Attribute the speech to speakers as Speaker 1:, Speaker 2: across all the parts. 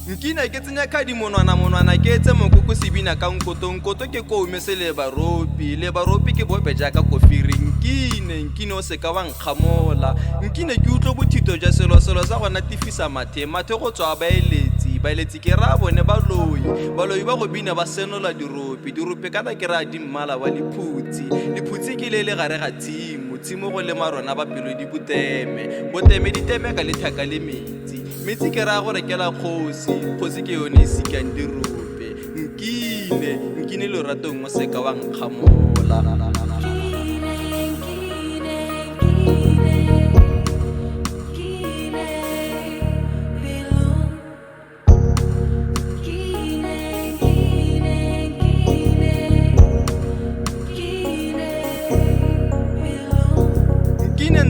Speaker 1: Nkina ke tsenya ka monwana ke etse mokoko sebina ka nkoto ke ko umesele baropi ke bobe jaaka kofiri. Nkine o se ka wa nkgamola. Nkine ke utlo bothito ja selo sa gona tifisa mathe go tswa baeletsi ke ra bone baloi ba go bina ba senola diropi kana ke ra dimmala wa lephutsi ke le gare ga tshimo go le marona ba pelo di boteme diteme ka lethaka le metsi ke ra gore ke la kgosi ke yone e sikang dirope. Nkine loratong mo se ka wa nkgamola.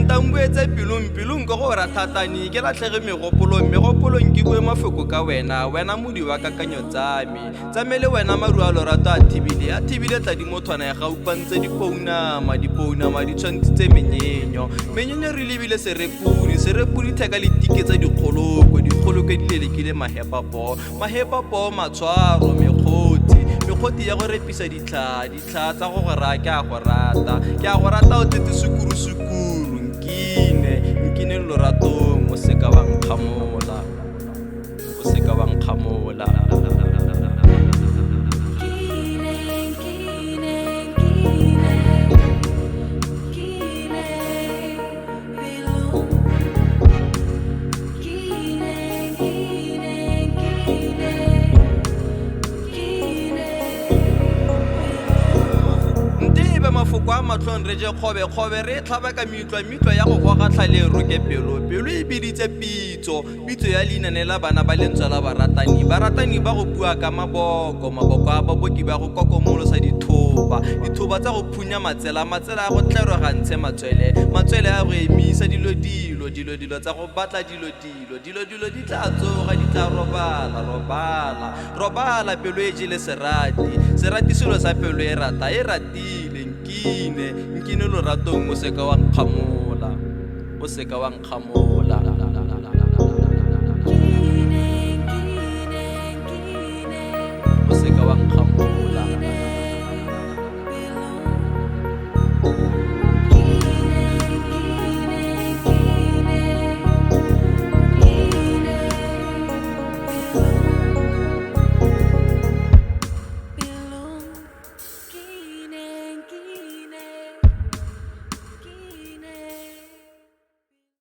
Speaker 1: Ntambwetse pelong go go rathatani ke latlhege megopolong ke bue mafoko ka wena modi wa kakanyo tsamele wena maru a lorato a thibile tadimothwana ya gaupantse dipounama di tshwantitse menyenyo re lebile serepudi theka le tiketsa dikgoloko di lelekile mahepa po matshwaro mekgoti ya go repisa ditlha tsa go ra ke a go rata o tete sukuru. Nkine loratong o se ka wa nkgamola. Mafoko a matlhong re je kgobe re tlhaba ka mitwa ya go gogatlha le roke pelo e biditse pitso ya leinane bana ba lentswe la baratani ba go bua ka maboko a baboki ba go kokomolosa dithoba tsa go phunya matsela a go tleroga ntshe matswele a go emisa dilo tsa go batla dilo di tla tsoga di tla robala pelo e jele serati selo sa pelo e ratile. Nkine loratong o se ka wa nkgamola. O se ka wa nkgamola.